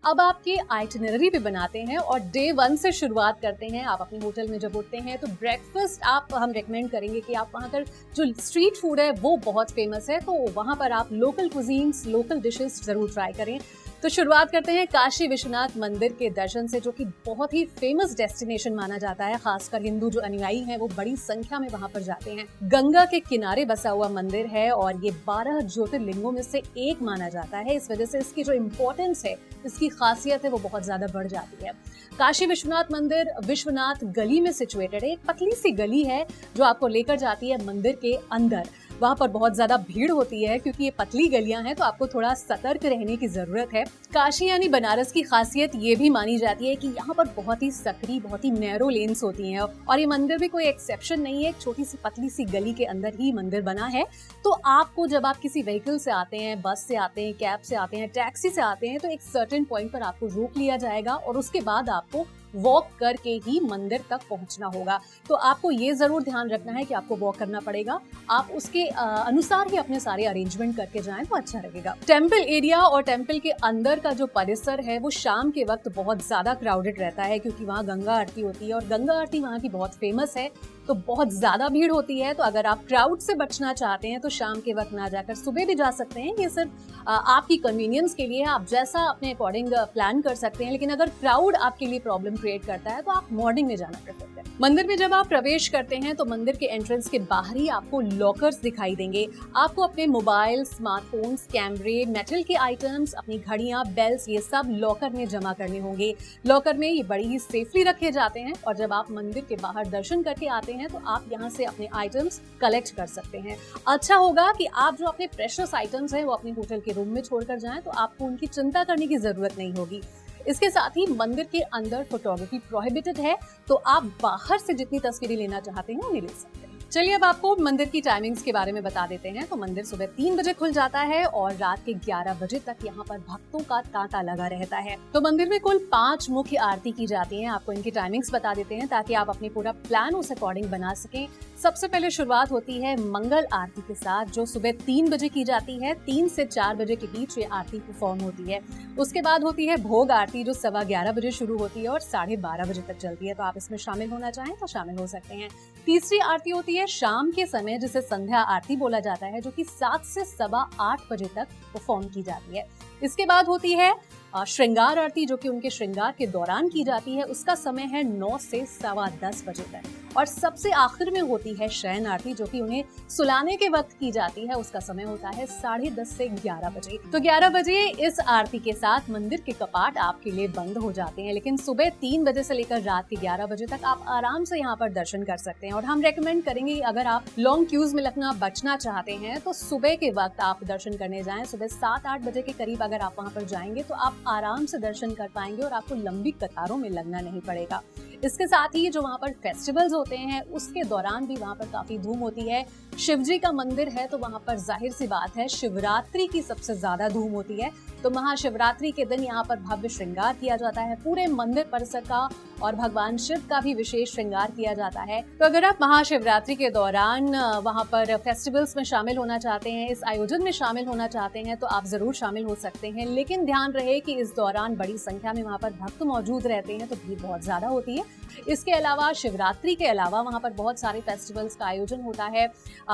अब आपके आइटिनरी भी बनाते हैं और डे 1 से शुरुआत करते हैं। आप अपने होटल में जब उठते हैं तो ब्रेकफास्ट हम रेकमेंड करेंगे कि आप वहाँ पर जो स्ट्रीट फूड है वो बहुत फेमस है, तो वहाँ पर आप लोकल कुजीन्स, लोकल डिशेस जरूर ट्राई करें। तो शुरुआत करते हैं काशी विश्वनाथ मंदिर के दर्शन से, जो कि बहुत ही फेमस डेस्टिनेशन माना जाता है। खासकर हिंदू जो अनुयायी हैं वो बड़ी संख्या में वहां पर जाते हैं। गंगा के किनारे बसा हुआ मंदिर है और ये 12 ज्योतिर्लिंगों में से एक माना जाता है। इस वजह से इसकी जो इम्पोर्टेंस है, इसकी खासियत है, वो बहुत ज्यादा बढ़ जाती है। काशी विश्वनाथ मंदिर विश्वनाथ गली में सिचुएटेड है। एक पतली सी गली है जो आपको लेकर जाती है मंदिर के अंदर। वहां पर बहुत ज्यादा भीड़ होती है क्योंकि ये पतली गलियां हैं, तो आपको थोड़ा सतर्क रहने की जरूरत है। काशी यानी बनारस की खासियत ये भी मानी जाती है कि यहाँ पर बहुत ही सकरी, बहुत ही नैरो लेन्स होती हैं और ये मंदिर भी कोई एक्सेप्शन नहीं है। एक छोटी सी पतली सी गली के अंदर ही मंदिर बना है। तो आपको जब आप किसी व्हीकल से आते हैं, बस से आते हैं, कैब से आते हैं, टैक्सी से आते हैं, तो एक सर्टेन पॉइंट पर आपको रोक लिया जाएगा और उसके बाद आपको वॉक करके ही मंदिर तक पहुंचना होगा। तो आपको ये जरूर ध्यान रखना है कि आपको वॉक करना पड़ेगा। आप उसके अनुसार ही अपने सारे अरेंजमेंट करके जाएं तो अच्छा रहेगा। टेम्पल एरिया और टेम्पल के अंदर का जो परिसर है वो शाम के वक्त बहुत ज्यादा क्राउडेड रहता है क्योंकि वहाँ गंगा आरती होती है और गंगा आरती वहाँ की बहुत फेमस है, तो बहुत ज्यादा भीड़ होती है। तो अगर आप क्राउड से बचना चाहते हैं तो शाम के वक्त ना जाकर सुबह भी जा सकते हैं। ये सिर्फ आपकी कन्वीनियंस के लिए, आप जैसा अपने अकॉर्डिंग प्लान कर सकते हैं। लेकिन अगर क्राउड आपके लिए प्रॉब्लम क्रिएट करता है तो आप मॉर्निंग में जाना प्रेफर करें। मंदिर में जब आप प्रवेश करते हैं तो मंदिर के एंट्रेंस के बाहर ही आपको लॉकर्स दिखाई देंगे। आपको अपने मोबाइल, स्मार्टफोन्स, कैमरे, मेटल के आइटम्स, अपनी घड़ियां, बेल्स, ये सब लॉकर में जमा करने होंगे। लॉकर में ये बड़ी ही सेफली रखे जाते हैं और जब आप मंदिर के बाहर दर्शन करके आते हैं तो आप यहाँ से अपने आइटम्स कलेक्ट कर सकते हैं। अच्छा होगा कि आप जो अपने प्रेशियस आइटम्स हैं वो अपने होटल के रूम में छोड़कर जाएं, तो आपको उनकी चिंता करने की जरूरत नहीं होगी। इसके साथ ही मंदिर के अंदर फोटोग्राफी प्रोहिबिटेड है, तो आप बाहर से जितनी तस्वीरें लेना चाहते हैं उन्हें ले सकते हैं। चलिए अब आपको मंदिर की टाइमिंग्स के बारे में बता देते हैं। तो मंदिर सुबह 3 बजे खुल जाता है और रात के 11 बजे तक यहाँ पर भक्तों का तांता लगा रहता है। तो मंदिर में कुल 5 मुख्य आरती की जाती हैं। आपको इनकी टाइमिंग्स बता देते हैं ताकि आप अपनी पूरा प्लान उस अकॉर्डिंग बना सकें। सबसे पहले शुरुआत होती है मंगल आरती के साथ, जो सुबह 3 बजे की जाती है। 3 से 4 बजे के बीच ये आरती परफॉर्म होती है। उसके बाद होती है भोग आरती, जो 11:15 बजे शुरू होती है और 12:30 बजे तक चलती है। तो आप इसमें शामिल होना चाहें तो शामिल हो सकते हैं। तीसरी आरती होती है शाम के समय, जिसे संध्या आरती बोला जाता है, जो कि 7 से 8:15 बजे तक परफॉर्म की जाती है। इसके बाद होती है श्रृंगार आरती, जो कि उनके श्रृंगार के दौरान की जाती है। उसका समय है 9 से 10:15 बजे तक। और सबसे आखिर में होती है शयन आरती, जो कि उन्हें सुलाने के वक्त की जाती है। उसका समय होता है 10:30 से 11 बजे। तो 11 बजे इस आरती के साथ मंदिर के कपाट आपके लिए बंद हो जाते हैं, लेकिन सुबह 3 बजे से लेकर रात के 11 बजे तक आप आराम से यहाँ पर दर्शन कर सकते हैं। और हम रेकमेंड करेंगे अगर आप लॉन्ग क्यूज में लगना बचना चाहते हैं तो सुबह के वक्त आप दर्शन करने जाएं। सुबह 7-8 बजे के करीब अगर आप वहाँ पर जाएंगे तो आप आराम से दर्शन कर पाएंगे और आपको लंबी कतारों में लगना नहीं पड़ेगा। इसके साथ ही जो वहाँ पर फेस्टिवल्स होते हैं उसके दौरान भी वहाँ पर काफी धूम होती है। शिवजी का मंदिर है तो वहाँ पर जाहिर सी बात है शिवरात्रि की सबसे ज्यादा धूम होती है। तो महाशिवरात्रि के दिन यहाँ पर भव्य श्रृंगार किया जाता है पूरे मंदिर परिसर का, और भगवान शिव का भी विशेष श्रृंगार किया जाता है। तो अगर आप महाशिवरात्रि के दौरान वहाँ पर फेस्टिवल्स में शामिल होना चाहते हैं, इस आयोजन में शामिल होना चाहते हैं, तो आप जरूर शामिल हो सकते हैं। लेकिन ध्यान रहे कि इस दौरान बड़ी संख्या में वहाँ पर भक्त मौजूद रहते हैं, तो भीड़ बहुत ज्यादा होती है। इसके अलावा शिवरात्रि के अलावा वहाँ पर बहुत सारे फेस्टिवल्स का आयोजन होता है,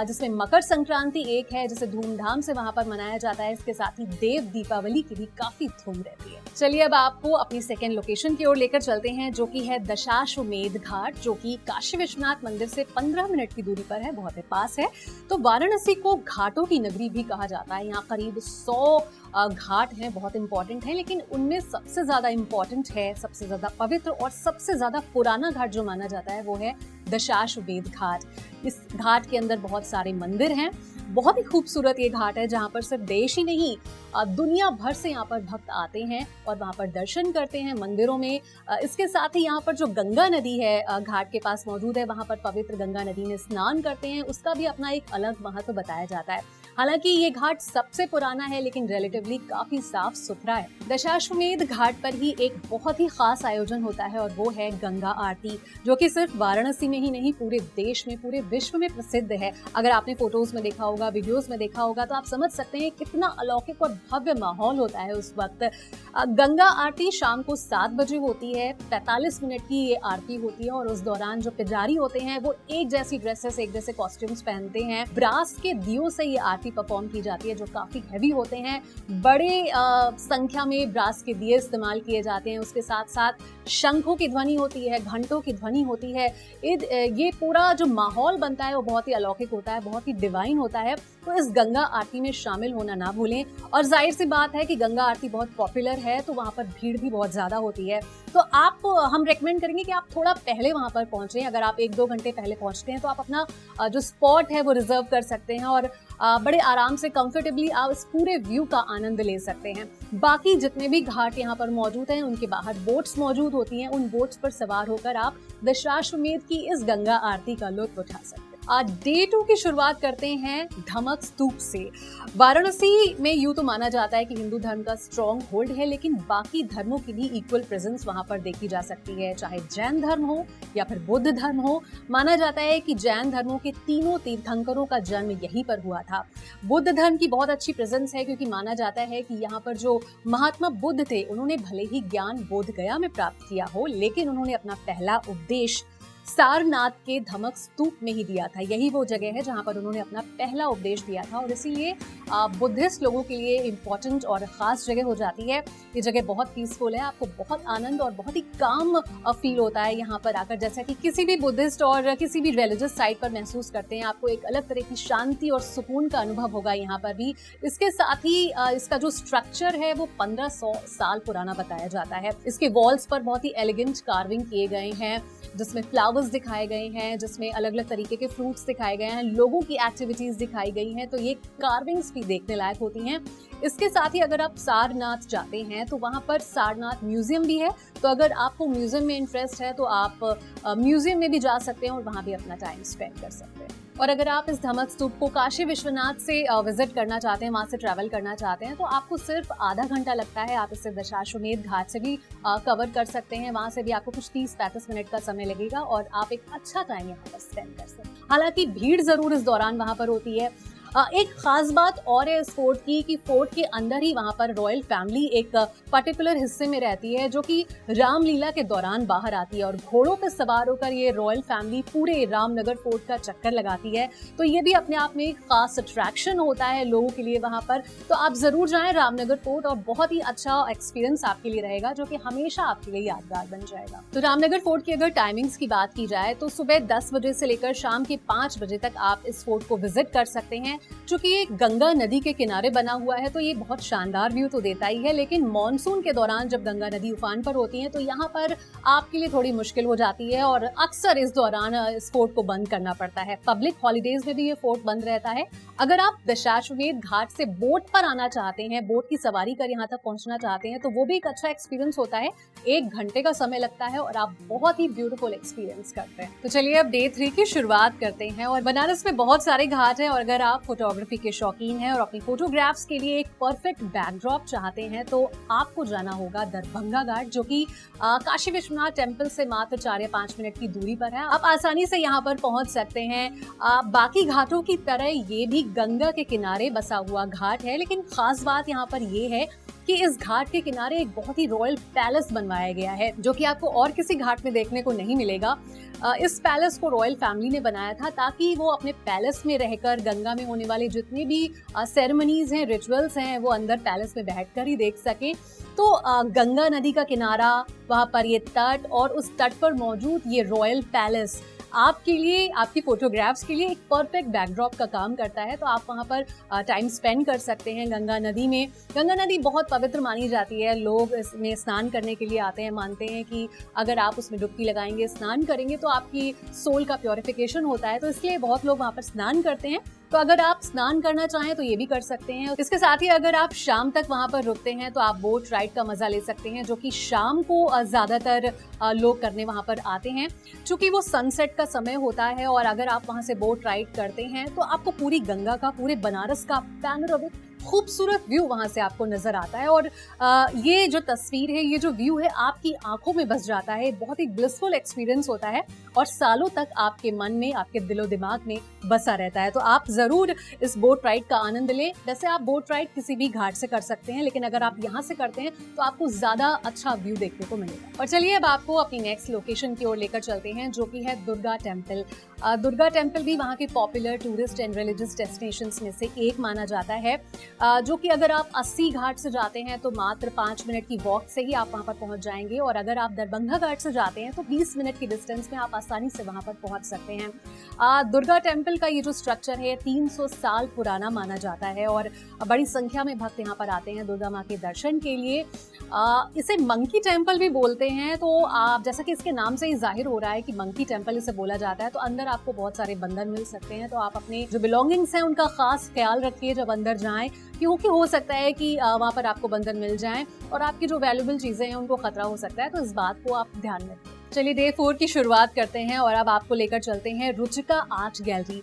जिसमें मकर संक्रांति एक है जिसे धूमधाम से वहाँ पर मनाया जाता है। इसके साथ ही देव दीपावली की भी काफी धूम रहती है। चलिए अब आपको अपनी सेकेंड लोकेशन की ओर लेकर चलते हैं, जो कि है दशाश्वमेध घाट, जो कि काशी विश्वनाथ मंदिर से 15 मिनट की दूरी पर है, बहुत ही पास है। तो वाराणसी को घाटों की नगरी भी कहा जाता है। यहाँ करीब 100 घाट हैं, बहुत इंपॉर्टेंट है, लेकिन उनमें सबसे ज्यादा इंपॉर्टेंट है, सबसे ज्यादा पवित्र और सबसे ज्यादा पुराना घाट जो माना जाता है वो है दशाश्वमेध घाट। इस घाट के अंदर बहुत सारे मंदिर हैं। बहुत ही खूबसूरत ये घाट है, जहाँ पर सिर्फ देश ही नहीं दुनिया भर से यहाँ पर भक्त आते हैं और वहाँ पर दर्शन करते हैं मंदिरों में। इसके साथ ही यहाँ पर जो गंगा नदी है घाट के पास मौजूद है, वहाँ पर पवित्र गंगा नदी में स्नान करते हैं। उसका भी अपना एक अलग महत्व बताया जाता है। हालांकि ये घाट सबसे पुराना है लेकिन रिलेटिवली काफी साफ सुथरा है। दशाश्वमेध घाट पर ही एक बहुत ही खास आयोजन होता है और वो है गंगा आरती, जो कि सिर्फ वाराणसी में ही नहीं पूरे देश में, पूरे विश्व में प्रसिद्ध है। अगर आपने फोटोज में देखा होगा, वीडियोस में देखा होगा, तो आप समझ सकते हैं कितना अलौकिक और भव्य माहौल होता है उस वक्त। गंगा आरती शाम को 7 बजे होती है। 45 मिनट की ये आरती होती है और उस दौरान जो पुजारी होते हैं वो एक जैसी ड्रेसेस, एक जैसे कॉस्ट्यूम्स पहनते हैं। ब्रास के दियों से ये आरती परफॉर्म की जाती है जो काफी हैवी होते हैं। बड़े संख्या में ब्रास के दिए इस्तेमाल किए जाते हैं। उसके साथ साथ शंखों की ध्वनि होती है, घंटों की ध्वनि होती है। ये पूरा जो माहौल बनता है वो बहुत ही अलौकिक होता है, बहुत ही डिवाइन होता है। तो इस गंगा आरती में शामिल होना ना भूलें। और जाहिर सी बात है कि गंगा आरती बहुत पॉपुलर है तो वहाँ पर भीड़ भी बहुत ज्यादा होती है। तो हम रेकमेंड करेंगे कि आप थोड़ा पहले वहाँ पर पहुंचें। अगर आप 1-2 घंटे पहले पहुंचते हैं तो आप अपना जो स्पॉट है वो रिजर्व कर सकते हैं और बड़े आराम से कंफर्टेबली आप इस पूरे व्यू का आनंद ले सकते हैं। बाकी जितने भी घाट यहाँ पर मौजूद हैं उनके बाहर बोट्स मौजूद होती हैं। उन बोट्स पर सवार होकर आप दशाश्वमेध की इस गंगा आरती का लुत्फ उठा सकते हैं। आज डे 2 की शुरुआत करते हैं धमक स्तूप से। वाराणसी में यूं तो माना जाता है कि हिंदू धर्म का स्ट्रॉन्ग होल्ड है, लेकिन बाकी धर्मों की भी इक्वल प्रेजेंस वहां पर देखी जा सकती है, चाहे जैन धर्म हो या फिर बुद्ध धर्म हो। माना जाता है कि जैन धर्मों के तीनों तीर्थंकरों का जन्म यहीं पर हुआ था। बुद्ध धर्म की बहुत अच्छी प्रेजेंस है क्योंकि माना जाता है कि यहाँ पर जो महात्मा बुद्ध थे उन्होंने भले ही ज्ञान बोध गया में प्राप्त किया हो, लेकिन उन्होंने अपना पहला उपदेश सारनाथ के धमक स्तूप में ही दिया था। यही वो जगह है जहां पर उन्होंने अपना पहला उपदेश दिया था और इसीलिए बुद्धिस्ट लोगों के लिए इम्पोर्टेंट और ख़ास जगह हो जाती है। ये जगह बहुत पीसफुल है, आपको बहुत आनंद और बहुत ही काम फील होता है यहाँ पर आकर, जैसा कि किसी भी बुद्धिस्ट और किसी भी रिलीजियस साइट पर महसूस करते हैं। आपको एक अलग तरह की शांति और सुकून का अनुभव होगा यहाँ पर भी। इसके साथ ही इसका जो स्ट्रक्चर है वो 1500 साल पुराना बताया जाता है। इसके वॉल्स पर बहुत ही एलिगेंट कार्विंग किए गए हैं जिसमें फ्लावर्स दिखाए गए हैं, जिसमें अलग अलग तरीके के फ्रूट्स दिखाए गए हैं, लोगों की एक्टिविटीज दिखाई गई हैं। तो ये कार्विंग्स भी देखने लायक होती हैं। इसके साथ ही अगर आप सारनाथ जाते हैं तो वहाँ पर सारनाथ म्यूजियम भी है। तो अगर आपको म्यूजियम में इंटरेस्ट है तो आप म्यूजियम में भी जा सकते हैं और वहाँ भी अपना टाइम स्पेंड कर सकते हैं। और अगर आप इस धमक स्तूप को काशी विश्वनाथ से विजिट करना चाहते हैं, वहाँ से ट्रैवल करना चाहते हैं, तो आपको सिर्फ आधा घंटा लगता है। आप इसे दशाश्वमेध घाट से भी कवर कर सकते हैं। वहाँ से भी आपको कुछ 30-35 मिनट का समय लगेगा और आप एक अच्छा टाइम यहाँ पर स्पेंड कर सकते हैं। हालांकि भीड़ जरूर इस दौरान वहाँ पर होती है। एक खास बात और है इस फोर्ट की कि फोर्ट के अंदर ही वहाँ पर रॉयल फैमिली एक पर्टिकुलर हिस्से में रहती है जो कि रामलीला के दौरान बाहर आती है और घोड़ों पर सवार होकर ये रॉयल फैमिली पूरे रामनगर फोर्ट का चक्कर लगाती है। तो ये भी अपने आप में एक खास अट्रैक्शन होता है लोगों के लिए वहाँ पर। तो आप जरूर जाएं रामनगर फोर्ट और बहुत ही अच्छा एक्सपीरियंस आपके लिए रहेगा जो कि हमेशा आपके लिए यादगार बन जाएगा। तो रामनगर फोर्ट की अगर टाइमिंग्स की बात की जाए तो सुबह 10 बजे से लेकर शाम के 5 बजे तक आप इस फोर्ट को विजिट कर सकते हैं। चूंकि ये गंगा नदी के किनारे बना हुआ है तो ये बहुत शानदार व्यू तो देता ही है, लेकिन मॉनसून के दौरान जब गंगा नदी उफान पर होती है तो यहाँ पर आपके लिए थोड़ी मुश्किल हो जाती है और अक्सर इस दौरान इस फोर्ट को बंद करना पड़ता है। पब्लिक हॉलीडेज में भी ये फोर्ट बंद रहता है। अगर आप दशाश्वमेध घाट से बोट पर आना चाहते हैं, बोट की सवारी कर यहाँ तक पहुंचना चाहते हैं, तो वो भी एक अच्छा एक्सपीरियंस होता है। 1 घंटे का समय लगता है और आप बहुत ही ब्यूटीफुल एक्सपीरियंस करते हैं। तो चलिए अब डे 3 की शुरुआत करते हैं। और बनारस में बहुत सारे घाट हैं और अगर आप फोटोग्राफी के शौकीन हैं और अपनी फोटोग्राफ्स के लिए एक परफेक्ट बैकड्रॉप चाहते हैं तो आपको जाना होगा दरभंगा घाट, जो कि काशी विश्वनाथ टेम्पल से मात्र 4 या 5 मिनट की दूरी पर है। आप आसानी से यहाँ पर पहुंच सकते हैं। बाकी घाटों की तरह ये भी गंगा के किनारे बसा हुआ घाट है, लेकिन खास बात यहाँ पर ये है कि इस घाट के किनारे एक बहुत ही रॉयल पैलेस बनवाया गया है जो कि आपको और किसी घाट में देखने को नहीं मिलेगा। इस पैलेस को रॉयल फैमिली ने बनाया था ताकि वो अपने पैलेस में रहकर गंगा में होने वाले जितने भी सेरेमनीज हैं, रिचुअल्स हैं, वो अंदर पैलेस में बैठकर ही देख सकें। तो गंगा नदी का किनारा, वहाँ पर ये तट और उस तट पर मौजूद ये रॉयल पैलेस आपके लिए, आपकी फोटोग्राफ्स के लिए एक परफेक्ट बैकड्रॉप का काम करता है। तो आप वहाँ पर टाइम स्पेंड कर सकते हैं गंगा नदी में। गंगा नदी बहुत पवित्र मानी जाती है। लोग इसमें स्नान करने के लिए आते हैं, मानते हैं कि अगर आप उसमें डुबकी लगाएंगे, स्नान करेंगे तो आपकी सोल का प्योरिफिकेशन होता है। तो इसलिए बहुत लोग वहाँ पर स्नान करते हैं। तो अगर आप स्नान करना चाहें तो ये भी कर सकते हैं। इसके साथ ही अगर आप शाम तक वहां पर रुकते हैं तो आप बोट राइड का मजा ले सकते हैं, जो कि शाम को ज्यादातर लोग करने वहां पर आते हैं, चूंकि वो सनसेट का समय होता है। और अगर आप वहां से बोट राइड करते हैं तो आपको पूरी गंगा का, पूरे बनारस का पैनोरामिक खूबसूरत व्यू वहां से आपको नजर आता है। और ये जो तस्वीर है, ये जो व्यू है, आपकी आंखों में बस जाता है। बहुत ही ब्लिसफुल एक्सपीरियंस होता है और सालों तक आपके मन में, आपके दिलो दिमाग में बसा रहता है। तो आप जरूर इस बोट राइड का आनंद लें। वैसे आप बोट राइड किसी भी घाट से कर सकते हैं, लेकिन अगर आप यहाँ से करते हैं तो आपको ज्यादा अच्छा व्यू देखने को मिलेगा। और चलिए अब आपको अपनी नेक्स्ट लोकेशन की ओर लेकर चलते हैं, जो कि है दुर्गा टेम्पल। दुर्गा टेम्पल भी वहाँ के popular tourist and religious destinations में से एक माना जाता है, जो कि अगर आप 80 घाट से जाते हैं तो मात्र 5 मिनट की वॉक से ही आप वहां पर पहुंच जाएंगे। और अगर आप दरभंगा घाट से जाते हैं तो 20 मिनट की डिस्टेंस में आप आसानी से वहां पर पहुंच सकते हैं। दुर्गा टेम्पल का ये जो स्ट्रक्चर है 300 साल पुराना माना जाता है और बड़ी संख्या में भक्त यहाँ पर आते हैं दुर्गा माँ के दर्शन के लिए। इसे मंकी टेम्पल भी बोलते हैं। तो आप, जैसा कि इसके नाम से ही जाहिर हो रहा है कि मंकी टेम्पल इसे बोला जाता है, तो अंदर आपको बहुत सारे बंधन मिल सकते हैं। तो आप अपने जो बिलोंगिंग्स हैं उनका खास ख्याल रखिए जब अंदर जाएं, क्योंकि हो सकता है कि वहां पर आपको बंधन मिल जाएं और आपकी जो वैल्यूएबल चीजें हैं उनको खतरा हो सकता है। तो इस बात को आप ध्यान में रखें। चलिए डे 4 की शुरुआत करते हैं और अब आपको लेकर चलते हैं रुचिका आर्ट गैलरी।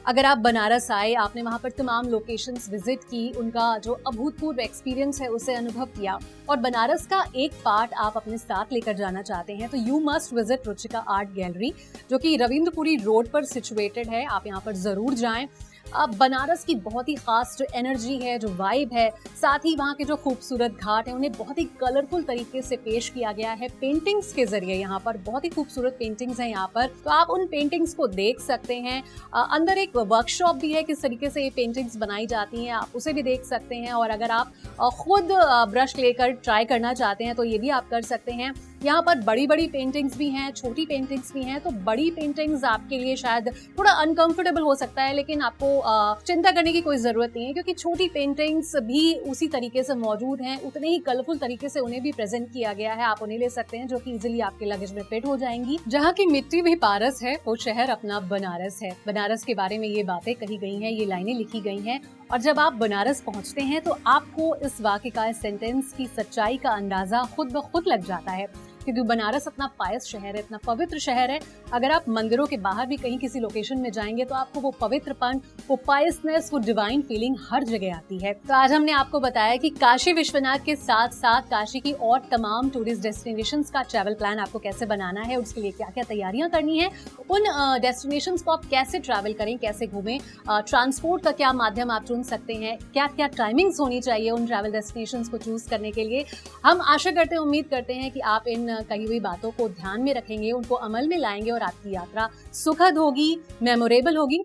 अगर आप बनारस आए, आपने वहां पर तमाम लोकेशंस विजिट की, उनका जो अभूतपूर्व एक्सपीरियंस है उसे अनुभव किया और बनारस का एक पार्ट आप अपने साथ लेकर जाना चाहते हैं, तो you must visit Ruchika art gallery, जो कि रविंद्रपुरी रोड पर सिचुएटेड है। आप यहाँ पर जरूर जाएं। अब बनारस की बहुत ही खास जो एनर्जी है, जो वाइब है, साथ ही वहाँ के जो खूबसूरत घाट हैं उन्हें बहुत ही कलरफुल तरीके से पेश किया गया है पेंटिंग्स के जरिए। यहाँ पर बहुत ही खूबसूरत पेंटिंग्स हैं यहाँ पर, तो आप उन पेंटिंग्स को देख सकते हैं। अंदर एक वर्कशॉप भी है, किस तरीके से ये पेंटिंग्स बनाई जाती हैं आप उसे भी देख सकते हैं। और अगर आप खुद ब्रश लेकर ट्राई करना चाहते हैं तो ये भी आप कर सकते हैं। यहाँ पर बड़ी बड़ी पेंटिंग्स भी हैं, छोटी पेंटिंग्स भी हैं। तो बड़ी पेंटिंग्स आपके लिए शायद थोड़ा अनकंफर्टेबल हो सकता है, लेकिन आपको चिंता करने की कोई जरूरत नहीं है, क्योंकि छोटी पेंटिंग्स भी उसी तरीके से मौजूद हैं, उतने ही कलरफुल तरीके से उन्हें भी प्रेजेंट किया गया है। आप उन्हें ले सकते हैं, जो कि इजीली आपके लगेज में फिट हो जाएंगी। जहाँ की मिट्टी भी पारस है, वो शहर अपना बनारस है। बनारस के बारे में ये बातें कही गई हैं, ये लाइनें लिखी गई हैं, और जब आप बनारस पहुंचते हैं तो आपको इस वाक्य का, इस सेंटेंस की सच्चाई का अंदाजा खुद ब खुद लग जाता है, क्योंकि बनारस इतना पायस शहर है, इतना पवित्र शहर है। अगर आप मंदिरों के बाहर भी कहीं किसी लोकेशन में जाएंगे तो आपको वो पवित्रपन, वो पायसनेस, वो डिवाइन फीलिंग हर जगह आती है। तो आज हमने आपको बताया कि काशी विश्वनाथ के साथ साथ काशी की और तमाम टूरिस्ट डेस्टिनेशंस का ट्रैवल प्लान आपको कैसे बनाना है, उसके लिए क्या क्या तैयारियां करनी है, उन डेस्टिनेशंस को आप कैसे ट्रैवल करें, कैसे घूमें, ट्रांसपोर्ट का क्या माध्यम आप चुन सकते हैं, क्या क्या टाइमिंग्स होनी चाहिए उन ट्रैवल डेस्टिनेशंस को चूज करने के लिए। हम आशा करते हैं, उम्मीद करते हैं कि आप इन कही हुई बातों को ध्यान में रखेंगे, उनको अमल में लाएंगे और आपकी यात्रा सुखद होगी, मेमोरेबल होगी।